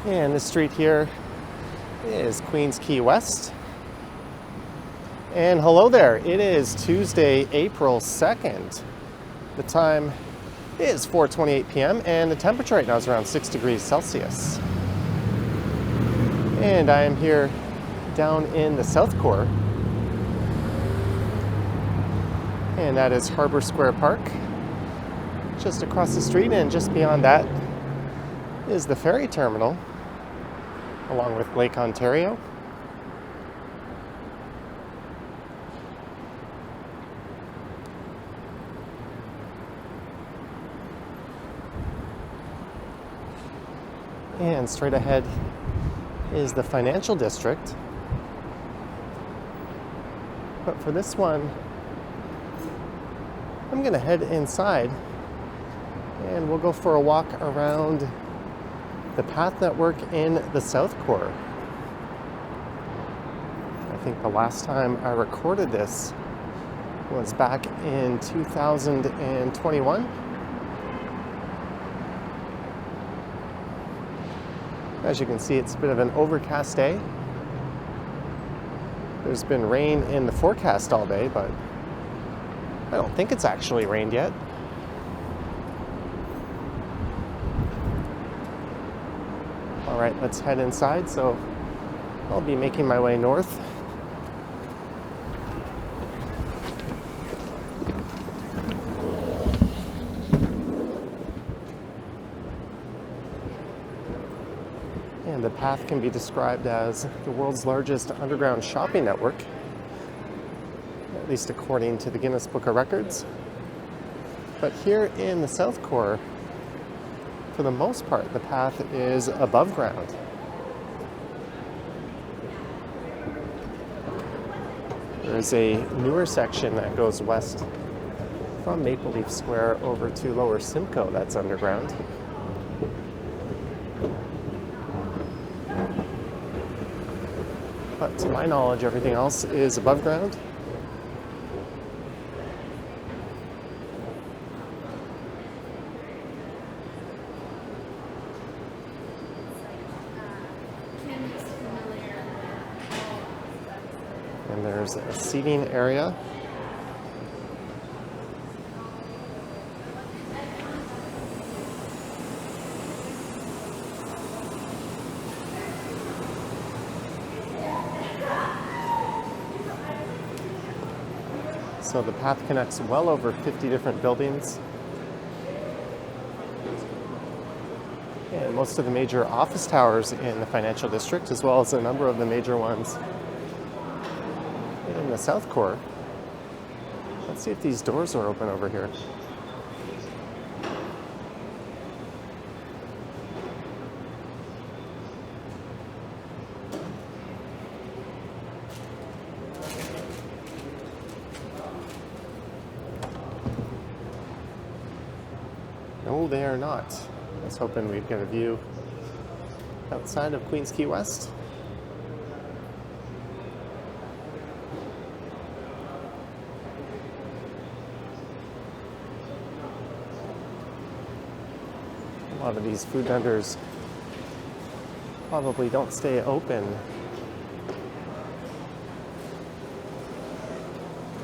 And the street here is Queens Quay West. And hello there, it is Tuesday, April 2nd. The time is 4:28 p.m. and the temperature right now is around 6 degrees Celsius. And I am here down in the South Core. And that is Harbor Square Park. Just across the street, and just beyond that is the ferry terminal, along with Lake Ontario. And straight ahead is the financial district. But for this one, I'm gonna head inside and we'll go for a walk around the path network in the South Core. I think the last time I recorded this was back in 2021. As you can see, it's a bit of an overcast day. There's been rain in the forecast all day, but I don't think it's actually rained yet. All right, let's head inside. So I'll be making my way north. And the path can be described as the world's largest underground shopping network, at least according to the Guinness Book of Records. But here in the South Core, for the most part, the path is above ground. There's a newer section that goes west from Maple Leaf Square over to Lower Simcoe that's underground. But to my knowledge, everything else is above ground. And there's a seating area. So the path connects well over 50 different buildings. And most of the major office towers in the financial district, as well as a number of the major ones in the South Core. Let's see if these doors are open over here. No, they are not. I was hoping we'd get a view outside of Queens Quay West. A lot of these food vendors probably don't stay open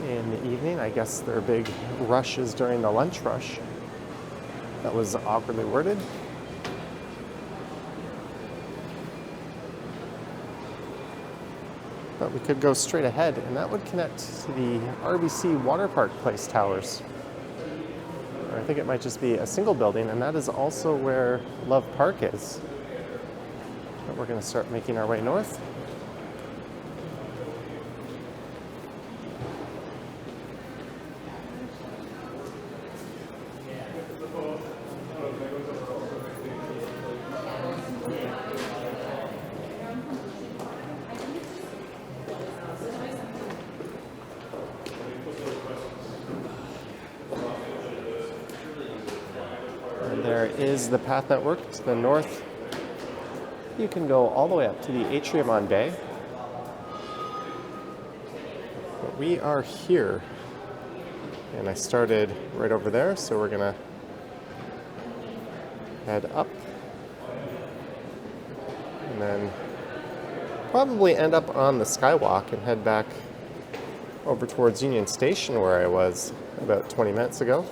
in the evening. I guess their big rush is during the lunch rush. That was awkwardly worded. But we could go straight ahead, and that would connect to the RBC Water Park Place towers. Or I think it might just be a single building, and that is also where Love Park is. But we're going to start making our way north. There is the path network to the north. You can go all the way up to the atrium on Bay. But we are here. And I started right over there, so we're gonna head up. and then probably end up on the Skywalk and head back over towards Union Station where I was about 20 minutes ago.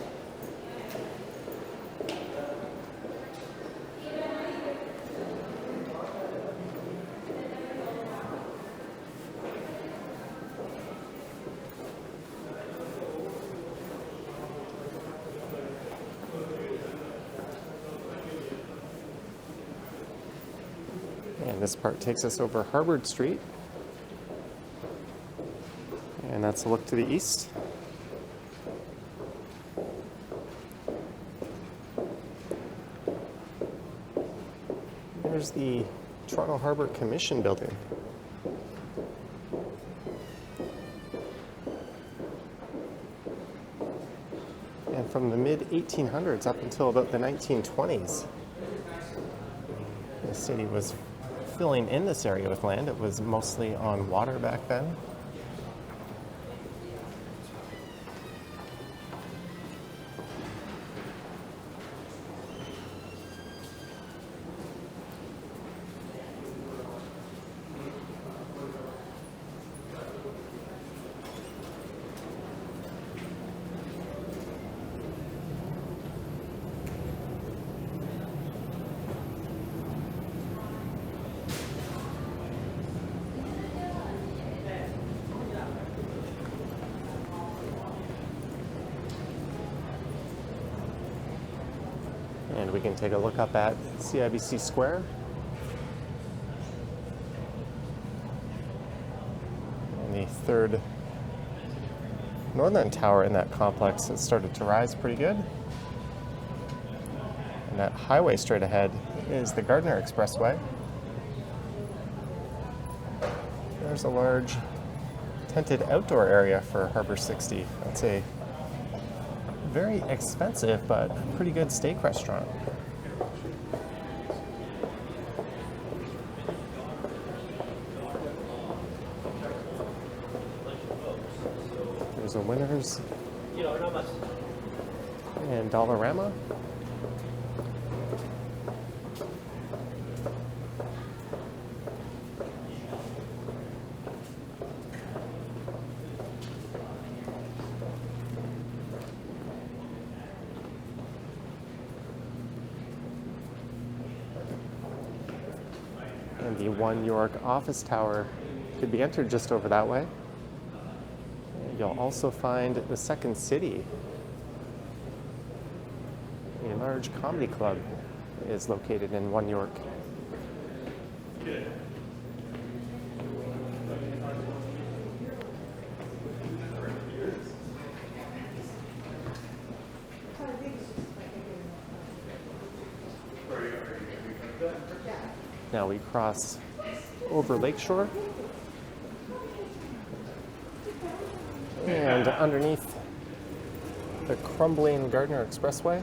And this part takes us over Harvard Street. And that's a look to the east. There's the Toronto Harbour Commission building. And from the mid-1800s up until about the 1920s, the city was filling in this area with land. It was mostly on water back then. And we can take a look up at CIBC Square. And the third northern tower in that complex has started to rise pretty good. And that highway straight ahead is the Gardiner Expressway. There's a large tented outdoor area for Harbour 60. That's a very expensive but pretty good steak restaurant. There's a Winners and Dollarama. And the One York office tower could be entered just over that way. You'll also find the Second City. A large comedy club is located in One York. Now we cross over Lakeshore, and underneath the crumbling Gardiner Expressway.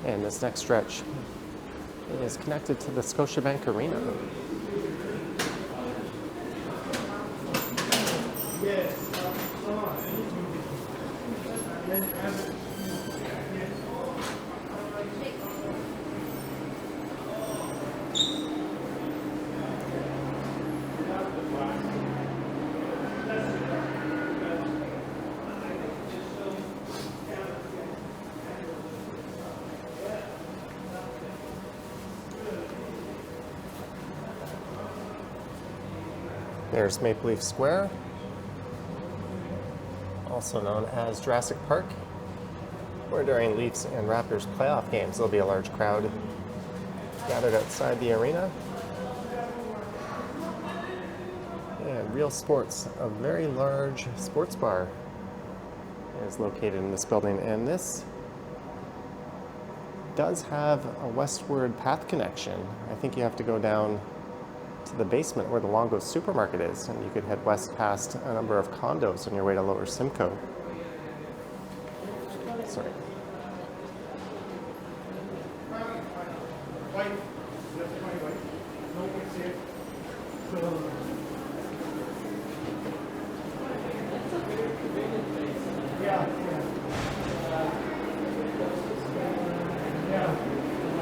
And this next stretch is connected to the Scotiabank Arena. There's Maple Leaf Square, also known as Jurassic Park, where during Leafs and Raptors playoff games there'll be a large crowd gathered outside the arena. And Real Sports, a very large sports bar, is located in this building, and this does have a westward path connection. I think you have to go down to the basement where the Longo's supermarket is, and you could head west past a number of condos on your way to Lower Simcoe. Sorry.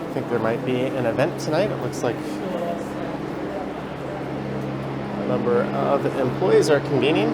I think there might be an event tonight. It looks like a number of employees are convening.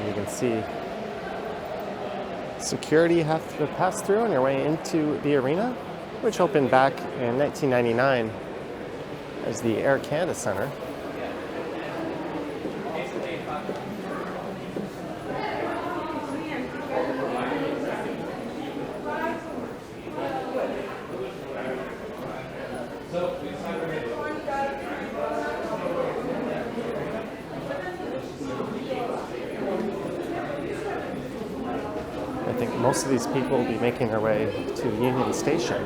You can see security you have to pass through on your way into the arena, which opened back in 1999 as the Air Canada Centre. I think most of these people will be making their way to Union Station.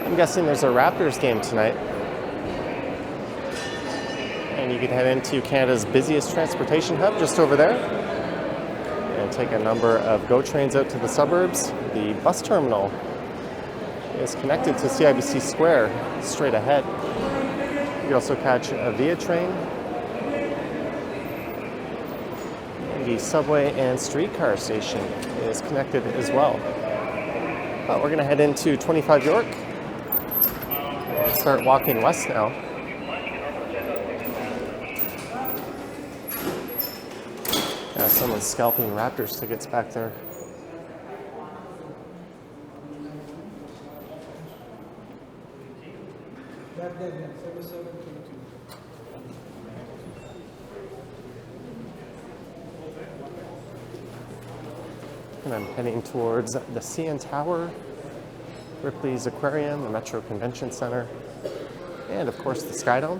I'm guessing there's a Raptors game tonight. And you can head into Canada's busiest transportation hub just over there and take a number of GO trains out to the suburbs. The bus terminal is connected to CIBC Square straight ahead. You can also catch a VIA train. And the subway and streetcar station is connected as well. But we're going to head into 25 York. Start walking west now. Yeah, someone's scalping Raptors tickets back there. And I'm heading towards the CN Tower, Ripley's Aquarium, the Metro Convention Center, and of course the Skydome.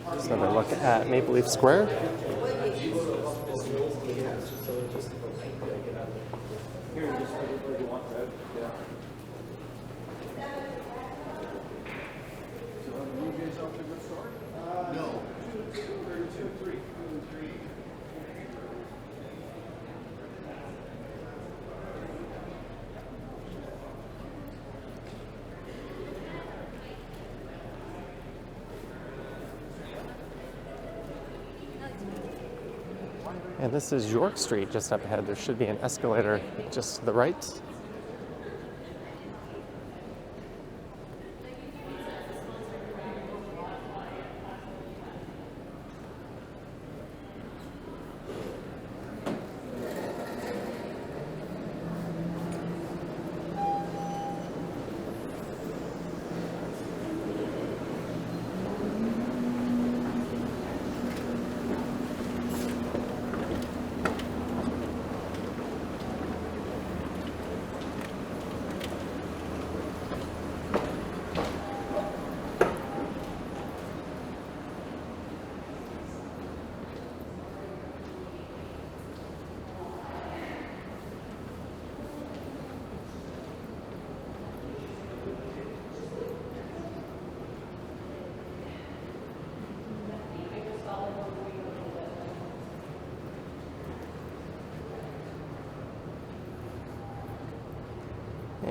Let's have a look at Maple Leaf Square. And this is York Street just up ahead. There should be an escalator just to the right.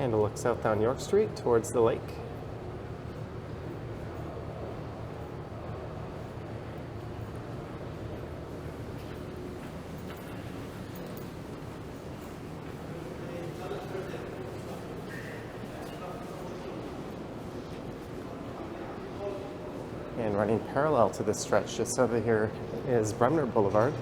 And a look south down York Street towards the lake. And running parallel to this stretch just over here is Bremner Boulevard.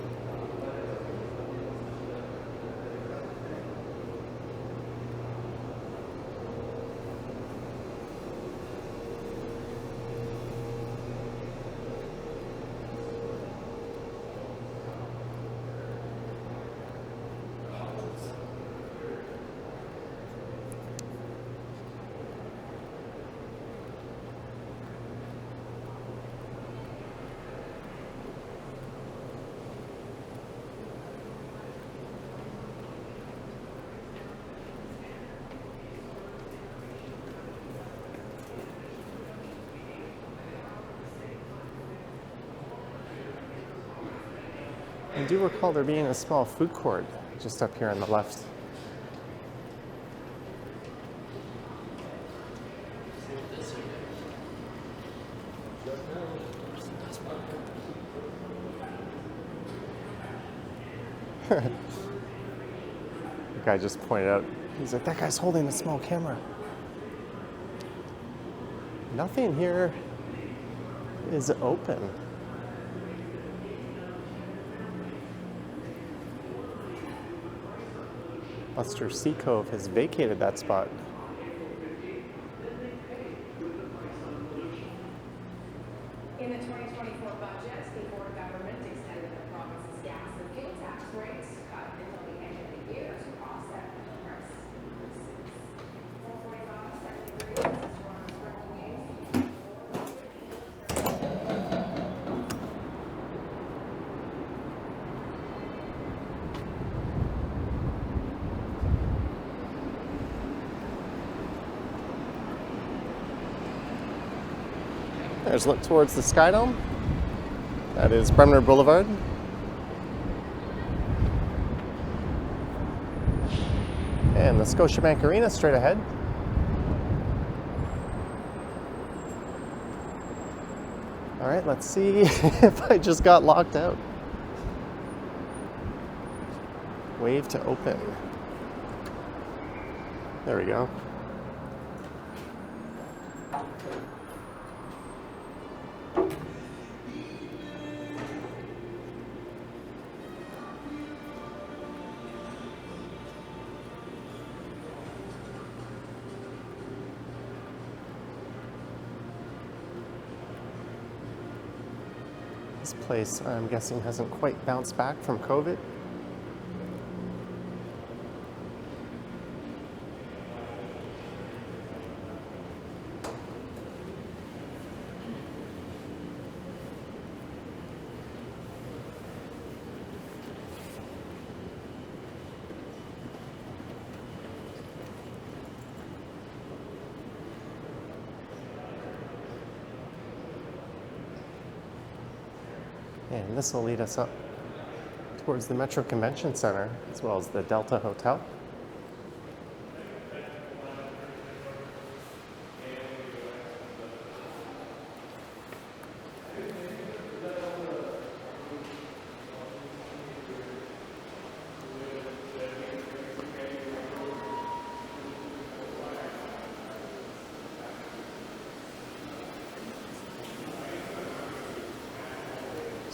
I do recall there being a small food court just up here on the left. The guy just pointed out, he's like, that guy's holding a small camera. Nothing here is open. Buster Seacove has vacated that spot. In the 2024 budget, the board government extended the province's gas and fuel tax rates cut until the end of the year to offset price increases. 445 second degrees, There's a look towards the Sky Dome. That is Bremner Boulevard. And the Scotiabank Arena straight ahead. All right, let's see if I just got locked out. Wave to open. There we go. This place, I'm guessing, hasn't quite bounced back from COVID. And this will lead us up towards the Metro Convention Center, as well as the Delta Hotel.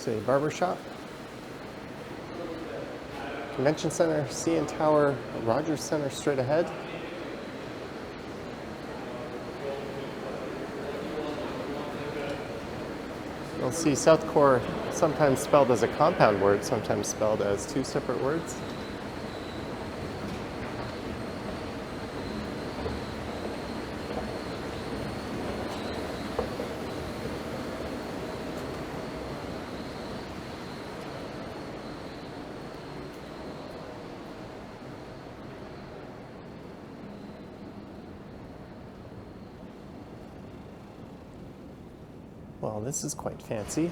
A barber shop, Convention Center, CN Tower, Rogers Center straight ahead. You'll see South Core sometimes spelled as a compound word, sometimes spelled as two separate words. Well, this is quite fancy.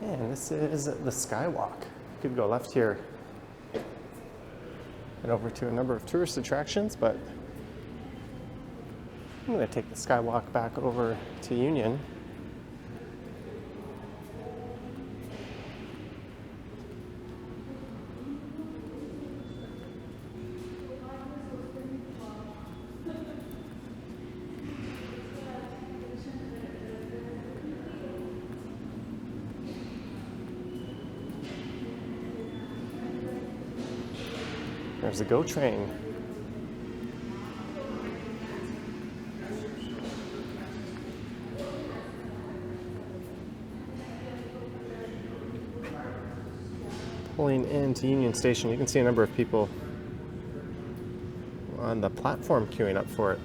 And this is the Skywalk. Could go left here and over to a number of tourist attractions, but I'm going to take the Skywalk back over to Union. There's the GO train. Pulling into Union Station, you can see a number of people on the platform queuing up for it.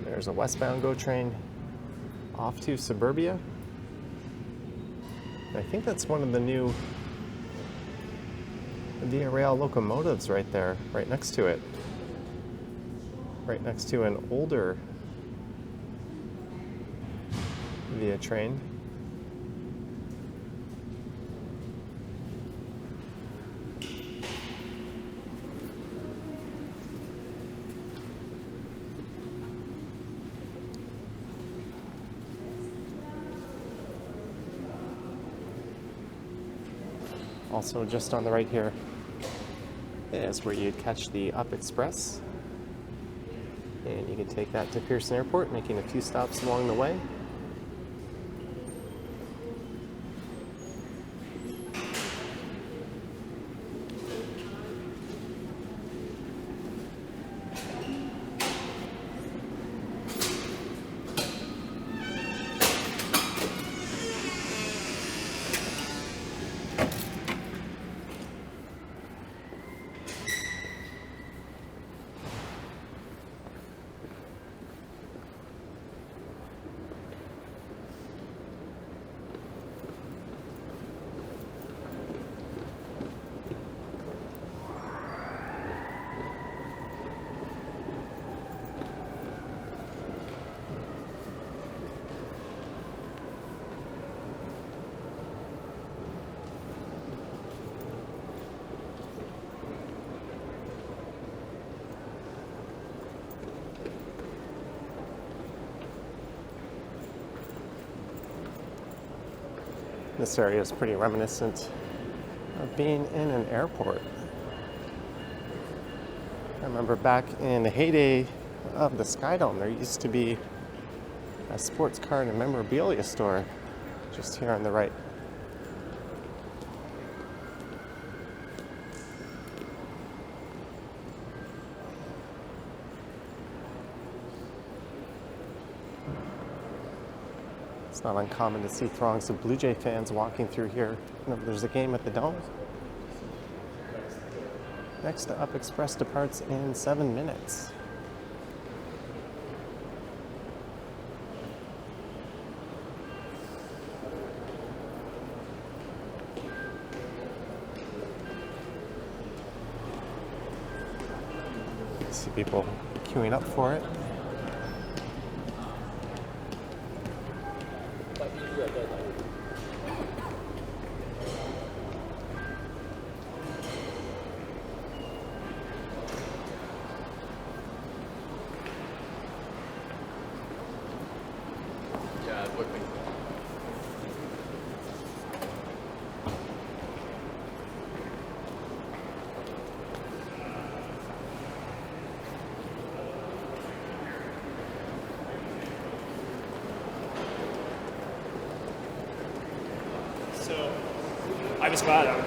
There's a westbound GO train off to Suburbia. I think that's one of the new Via Rail locomotives right there, right next to it. Right next to an older Via train. Also just on the right here is where you'd catch the Up Express. And you can take that to Pearson Airport, making a few stops along the way. This area is pretty reminiscent of being in an airport. I remember back in the heyday of the Skydome, there used to be a sports card and memorabilia store just here on the right. It's not uncommon to see throngs of Blue Jay fans walking through here whenever there's a game at the Dome. Next Up Express departs in 7 minutes. See people queuing up for it. I just got out.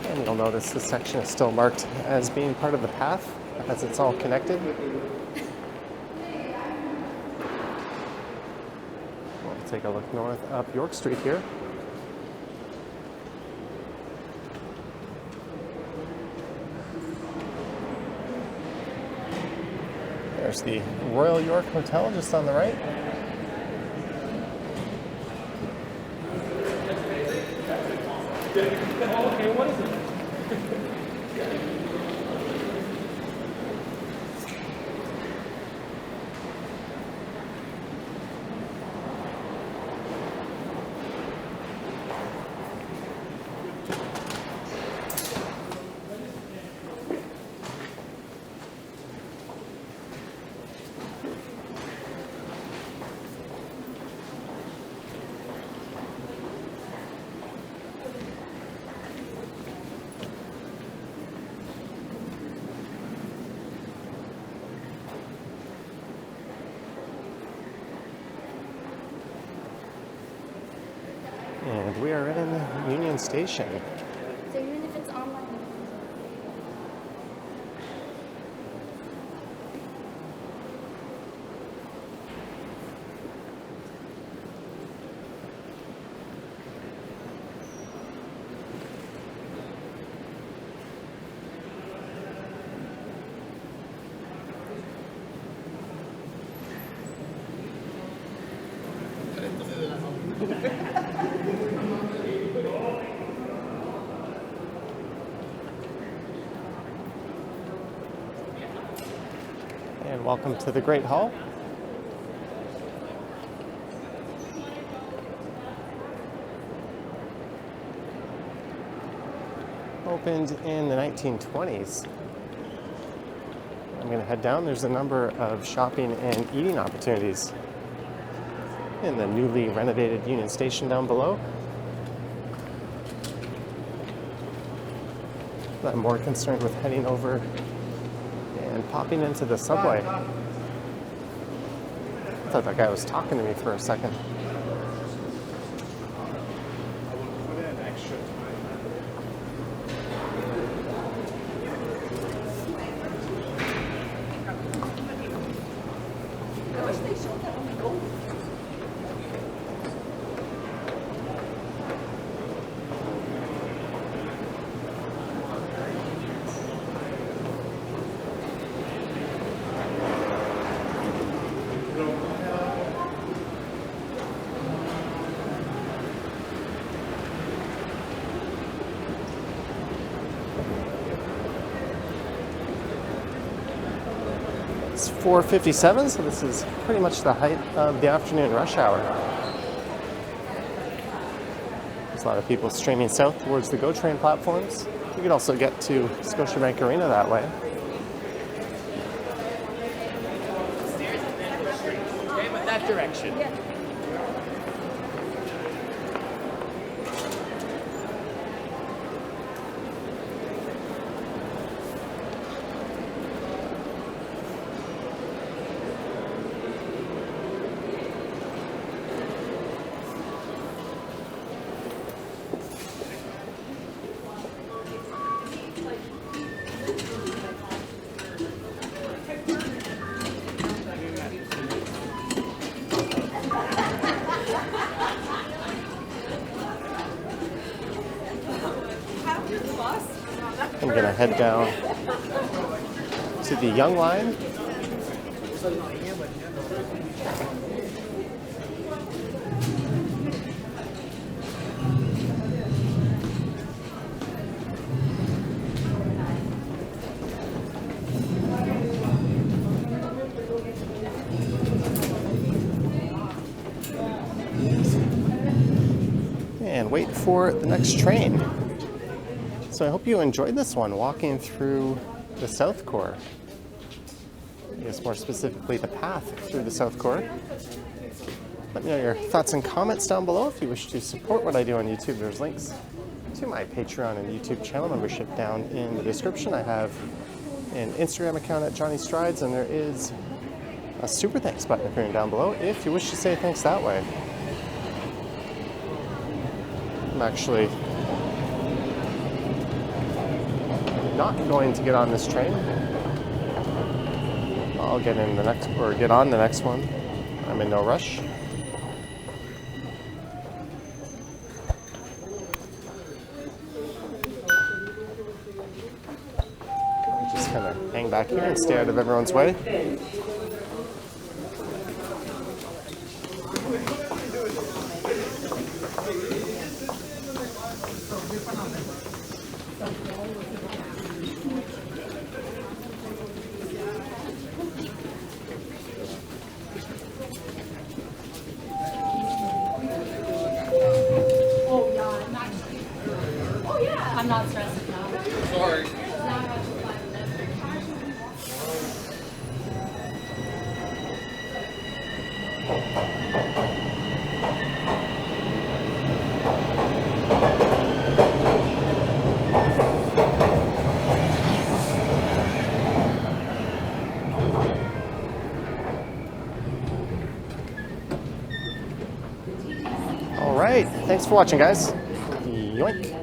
And you'll notice this section is still marked as being part of the path, as it's all connected. We'll take a look north up York Street here. There's the Royal York Hotel just on the right. Okay, what is it? And we are in Union Station. So even if it's online. And welcome to the Great Hall. Opened in the 1920s. I'm going to head down. There's a number of shopping and eating opportunities in the newly renovated Union Station down below. I'm more concerned with heading over and popping into the subway. I thought that guy was talking to me for a second. It's 4:57, so this is pretty much the height of the afternoon rush hour. There's a lot of people streaming south towards the GO train platforms. You can also get to Scotiabank Arena that way. Okay, but that direction. I'm going to head down to the Young Line. And wait for the next train. So I hope you enjoyed this one, walking through the South Core. I guess more specifically, the path through the South Core. Let me know your thoughts and comments down below. If you wish to support what I do on YouTube, there's links to my Patreon and YouTube channel membership down in the description. I have an Instagram account at Johnny Strides, and there is a super thanks button appearing down below if you wish to say thanks that way. I'm actually not going to get on this train. I'll get in the next, or get on the next one. I'm in no rush. I'll just kind of hang back here and stay out of everyone's way. I'm not stressed enough. Sorry. Now I have to find the next. All right, thanks for watching, guys. Yoink.